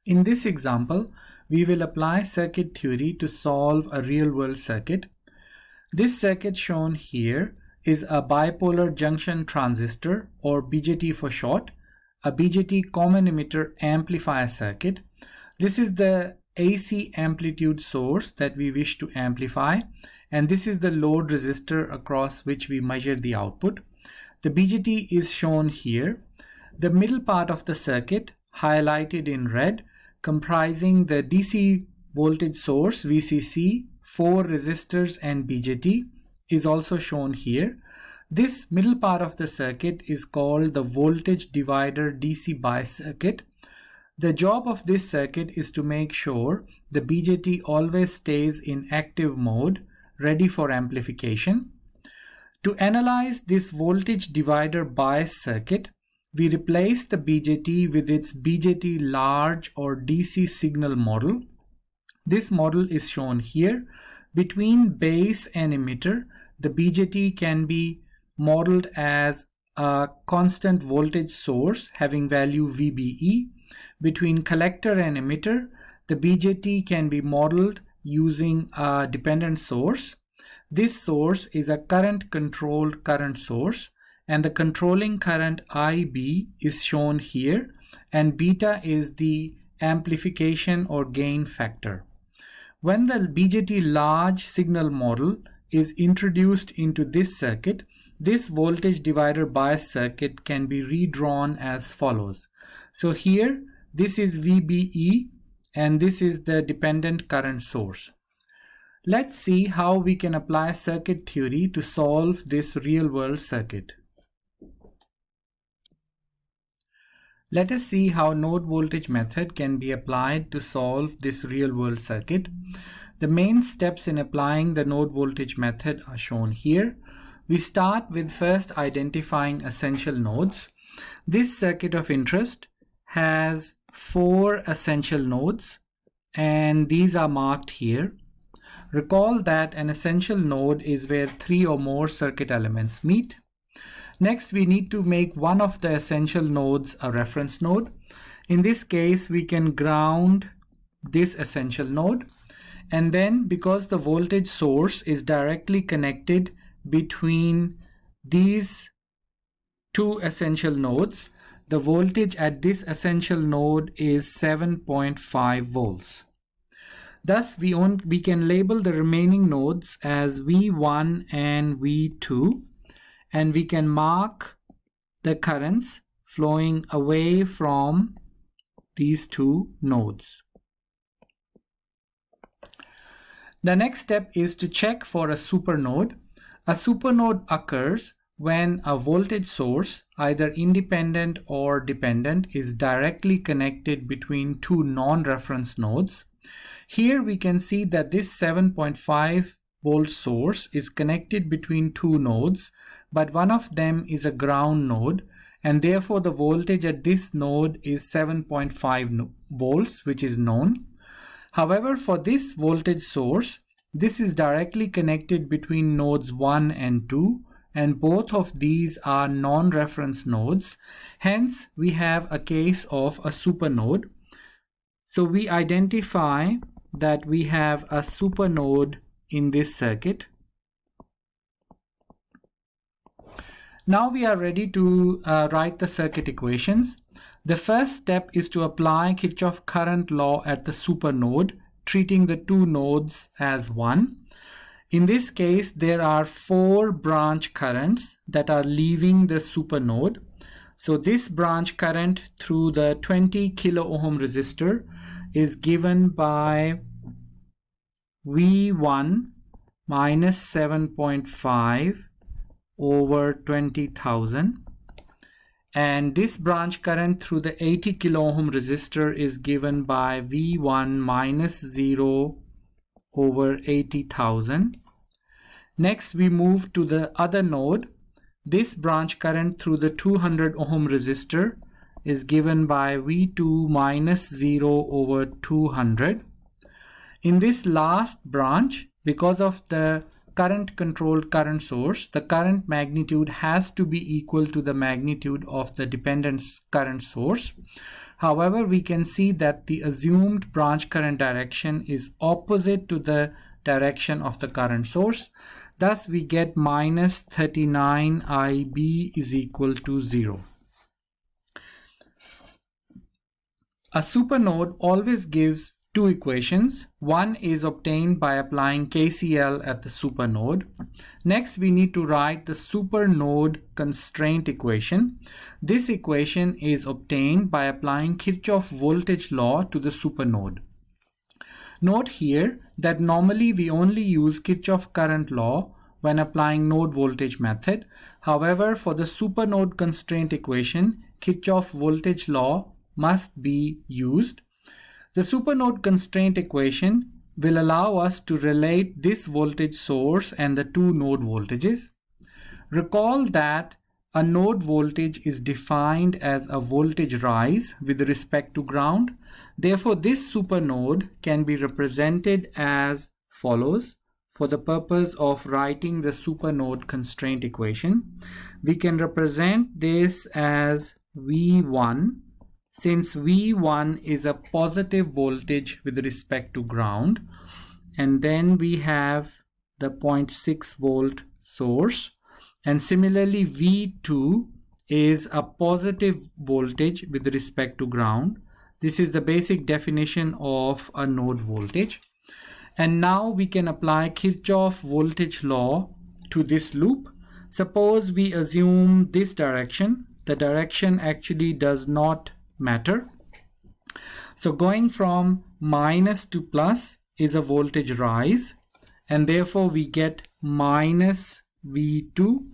In this example, we will apply circuit theory to solve a real-world circuit. This circuit shown here is a bipolar junction transistor, or BJT for short, a BJT common emitter amplifier circuit. This is the AC amplitude source that we wish to amplify, and this is the load resistor across which we measure the output. The BJT is shown here. The middle part of the circuit, highlighted in red, comprising the DC voltage source VCC, 4 resistors and BJT, is also shown here. This middle part of the circuit is called the voltage divider DC bias circuit. The job of this circuit is to make sure the BJT always stays in active mode, ready for amplification. To analyze this voltage divider bias circuit, we replace the BJT with its BJT large or DC signal model. This model is shown here. Between base and emitter, the BJT can be modeled as a constant voltage source having value VBE. Between collector and emitter, the BJT can be modeled using a dependent source. This source is a current-controlled current source, and the controlling current IB is shown here, and beta is the amplification or gain factor. When the BJT large signal model is introduced into this circuit, this voltage divider bias circuit can be redrawn as follows. So here, this is VBE, and this is the dependent current source. Let's see how we can apply circuit theory to solve this real-world circuit. Let us see how node voltage method can be applied to solve this real-world circuit. The main steps in applying the node voltage method are shown here. We start with first identifying essential nodes. This circuit of interest has 4 essential nodes, and these are marked here. Recall that an essential node is where 3 or more circuit elements meet. Next, we need to make one of the essential nodes a reference node. In this case, we can ground this essential node. And then, because the voltage source is directly connected between these 2 essential nodes, the voltage at this essential node is 7.5 volts. Thus, we can label the remaining nodes as V1 and V2, and we can mark the currents flowing away from these 2 nodes. The next step is to check for a supernode. A supernode occurs when a voltage source, either independent or dependent, is directly connected between 2 non-reference nodes. Here we can see that this 7.5 volt source is connected between 2 nodes, but one of them is a ground node, and therefore the voltage at this node is 7.5 volts, which is known. However, for this voltage source, this is directly connected between nodes 1 and 2, and both of these are non-reference nodes. Hence, we have a case of a supernode. So we identify that we have a supernode in this circuit. Now we are ready to write the circuit equations. The first step is to apply Kirchhoff current law at the supernode, treating the 2 nodes as one. In this case, there are 4 branch currents that are leaving the supernode. So this branch current through the 20 kilo ohm resistor is given by V1 minus 7.5 over 20,000, and this branch current through the 80 kilo ohm resistor is given by V1 minus 0 over 80,000. Next, we move to the other node. This branch current through the 200 ohm resistor is given by V2 minus 0 over 200. In this last branch, because of the current controlled current source, the current magnitude has to be equal to the magnitude of the dependent current source. However, we can see that the assumed branch current direction is opposite to the direction of the current source. Thus, we get minus 39 IB is equal to 0. A supernode always gives two equations. One is obtained by applying KCL at the supernode. Next, we need to write the supernode constraint equation. This equation is obtained by applying Kirchhoff voltage law to the supernode. Note here that normally we only use Kirchhoff current law when applying node voltage method. However, for the supernode constraint equation, Kirchhoff voltage law must be used. The supernode constraint equation will allow us to relate this voltage source and the two node voltages. Recall that a node voltage is defined as a voltage rise with respect to ground. Therefore, this supernode can be represented as follows. For the purpose of writing the supernode constraint equation, we can represent this as V1. Since V1 is a positive voltage with respect to ground, and then we have the 0.6 volt source, and similarly V2 is a positive voltage with respect to ground. This is the basic definition of a node voltage. And now we can apply Kirchhoff voltage law to this loop. Suppose we assume this direction. The direction actually does not matter. So going from minus to plus is a voltage rise, and therefore we get minus V2.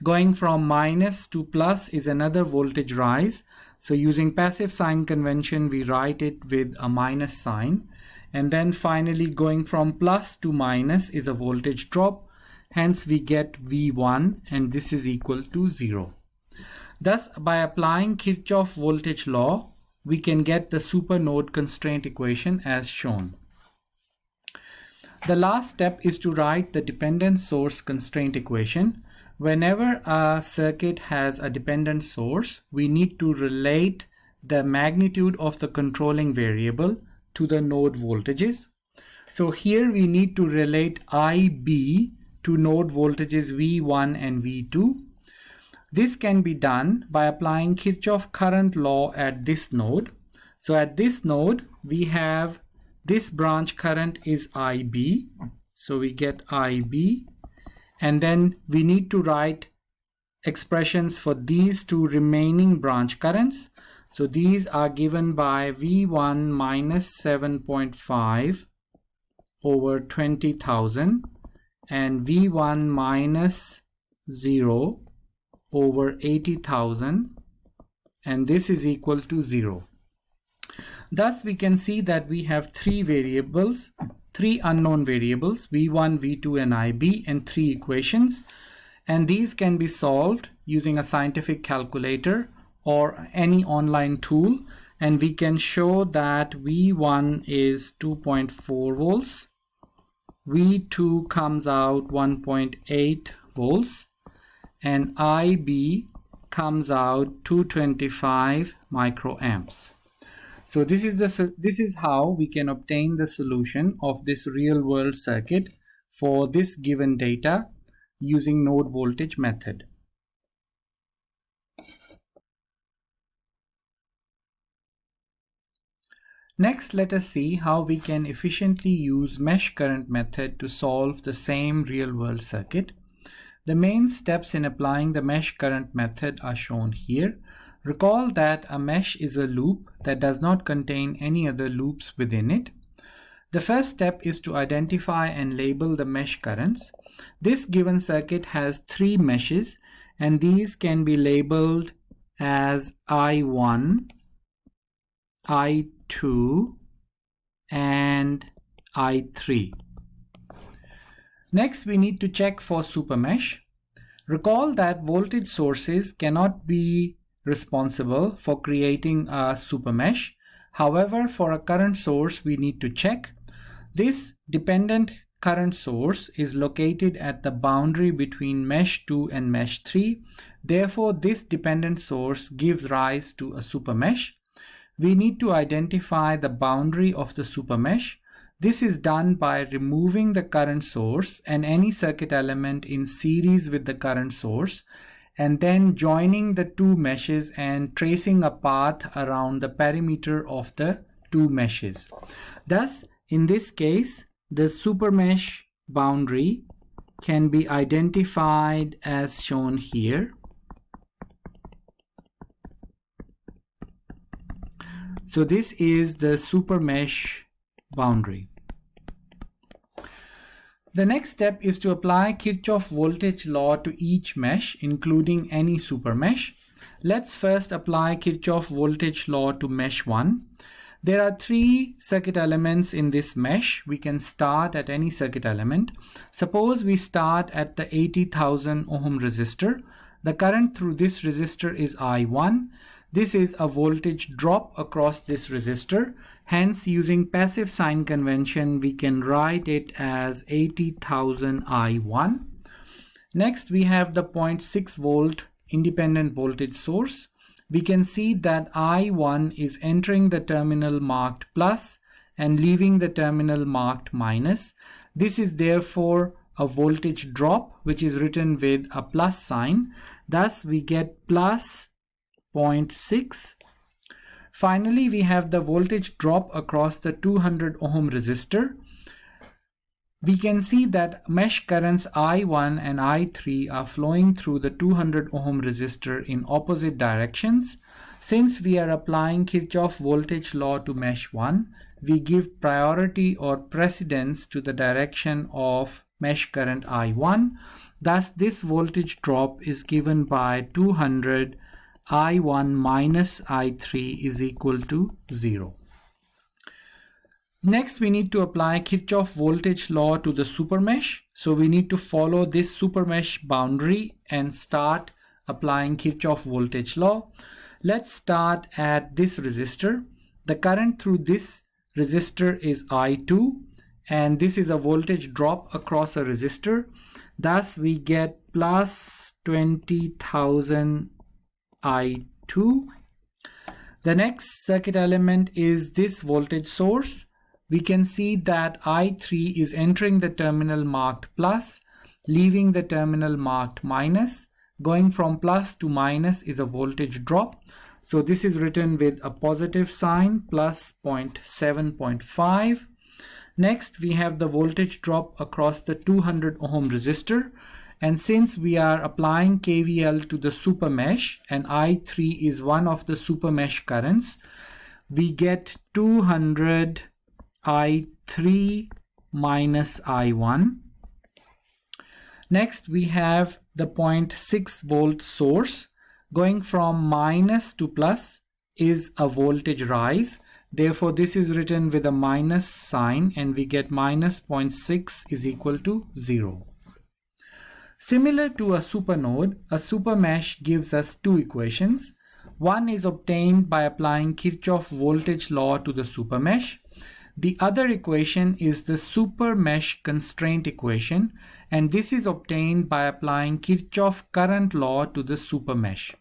Going from minus to plus is another voltage rise. So using passive sign convention, we write it with a minus sign. And then finally going from plus to minus is a voltage drop. Hence we get V1, and this is equal to 0. Thus, by applying Kirchhoff voltage law, we can get the supernode constraint equation as shown. The last step is to write the dependent source constraint equation. Whenever a circuit has a dependent source, we need to relate the magnitude of the controlling variable to the node voltages. So here we need to relate IB to node voltages V1 and V2. This can be done by applying Kirchhoff current law at this node. So at this node, we have this branch current is IB. So we get IB. And then we need to write expressions for these two remaining branch currents. So these are given by V1 minus 7.5 over 20,000 and V1 minus 0 over 80,000, and this is equal to 0. Thus we can see that we have three unknown variables, V1, V2 and IB, and three equations, and these can be solved using a scientific calculator or any online tool, and we can show that V1 is 2.4 volts, V2 comes out 1.8 volts, and IB comes out 225 microamps. So this is how we can obtain the solution of this real world circuit for this given data using node voltage method. Next, let us see how we can efficiently use mesh current method to solve the same real world circuit. The main steps in applying the mesh current method are shown here. Recall that a mesh is a loop that does not contain any other loops within it. The first step is to identify and label the mesh currents. This given circuit has three meshes, and these can be labeled as I1, I2, and I3. Next, we need to check for supermesh. Recall that voltage sources cannot be responsible for creating a supermesh. However, for a current source, we need to check. This dependent current source is located at the boundary between mesh 2 and mesh 3. Therefore, this dependent source gives rise to a supermesh. we need to identify the boundary of the supermesh. This is done by removing the current source and any circuit element in series with the current source, and then joining the two meshes and tracing a path around the perimeter of the two meshes. Thus, in this case, the supermesh boundary can be identified as shown here. So this is the supermesh boundary. The next step is to apply Kirchhoff voltage law to each mesh, including any supermesh. Let's first apply Kirchhoff voltage law to mesh 1. There are 3 circuit elements in this mesh. We can start at any circuit element. Suppose we start at the 80,000 ohm resistor. The current through this resistor is I1. This is a voltage drop across this resistor. Hence, using passive sign convention, we can write it as 80,000 I1. Next, we have the 0.6 volt independent voltage source. We can see that I1 is entering the terminal marked plus and leaving the terminal marked minus. This is therefore a voltage drop, which is written with a plus sign. Thus, we get plus 0.6. Finally, we have the voltage drop across the 200 ohm resistor. We can see that mesh currents I1 and I3 are flowing through the 200 ohm resistor in opposite directions. Since we are applying Kirchhoff voltage law to mesh 1, we give priority or precedence to the direction of mesh current I1. Thus, this voltage drop is given by 200 I1 minus I3 is equal to 0. Next, we need to apply Kirchhoff voltage law to the supermesh. So we need to follow this supermesh boundary and start applying Kirchhoff voltage law. Let's start at this resistor. The current through this resistor is I2, and this is a voltage drop across a resistor. Thus, we get plus 20,000 I2. The next circuit element is this voltage source. We can see that I3 is entering the terminal marked plus, leaving the terminal marked minus. Going from plus to minus is a voltage drop. So this is written with a positive sign, plus 0.7.5. Next, we have the voltage drop across the 200 ohm resistor. And since we are applying KVL to the supermesh and I3 is one of the supermesh currents, we get 200 I3 minus I1. Next, we have the 0.6 volt source. Going from minus to plus is a voltage rise. Therefore, this is written with a minus sign and we get minus 0.6 is equal to 0. Similar to a supernode, a supermesh gives us two equations. One is obtained by applying Kirchhoff voltage law to the supermesh. The other equation is the supermesh constraint equation, and this is obtained by applying Kirchhoff current law to the supermesh.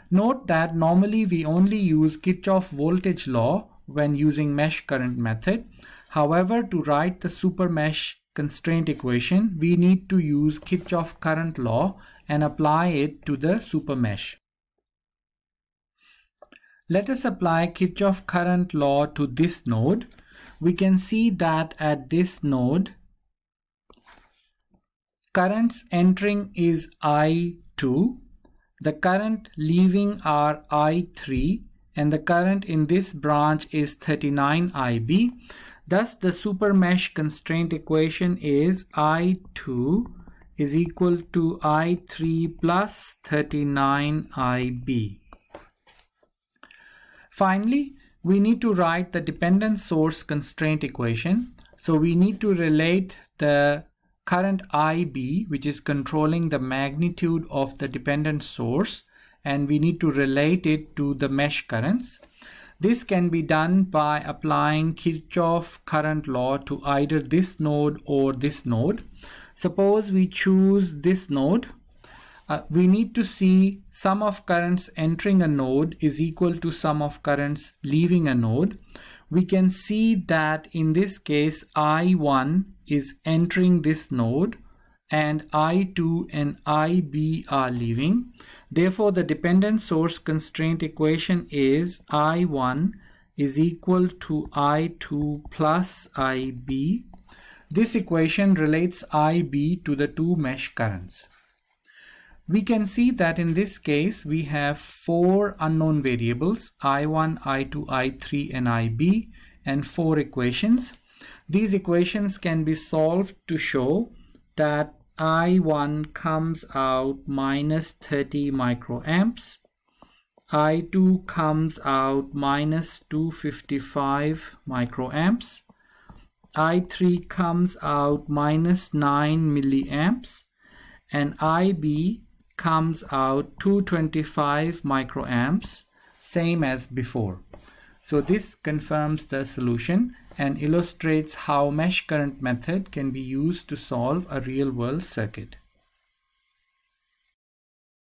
Note that normally we only use Kirchhoff voltage law when using mesh current method. However, to write the supermesh constraint equation, we need to use Kirchhoff current law and apply it to the supermesh. Let us apply Kirchhoff current law to this node. We can see that at this node, currents entering is I2, the current leaving are I3, and the current in this branch is 39 IB. Thus, the supermesh constraint equation is I2 is equal to I3 plus 39 IB. Finally, we need to write the dependent source constraint equation. So we need to relate the current IB, which is controlling the magnitude of the dependent source, and we need to relate it to the mesh currents. This can be done by applying Kirchhoff current law to either this node or this node. Suppose we choose this node. we need to see sum of currents entering a node is equal to sum of currents leaving a node. We can see that in this case I1 is entering this node and I2 and IB are leaving. Therefore, the dependent source constraint equation is I1 is equal to I2 plus IB. This equation relates IB to the two mesh currents. We can see that in this case we have four unknown variables, I1, I2, I3 and IB, and four equations. These equations can be solved to show that I1 comes out minus 30 microamps, I2 comes out minus 255 microamps, I3 comes out minus 9 milliamps, and IB comes out 225 microamps, same as before. So this confirms the solution and illustrates how mesh current method can be used to solve a real-world circuit.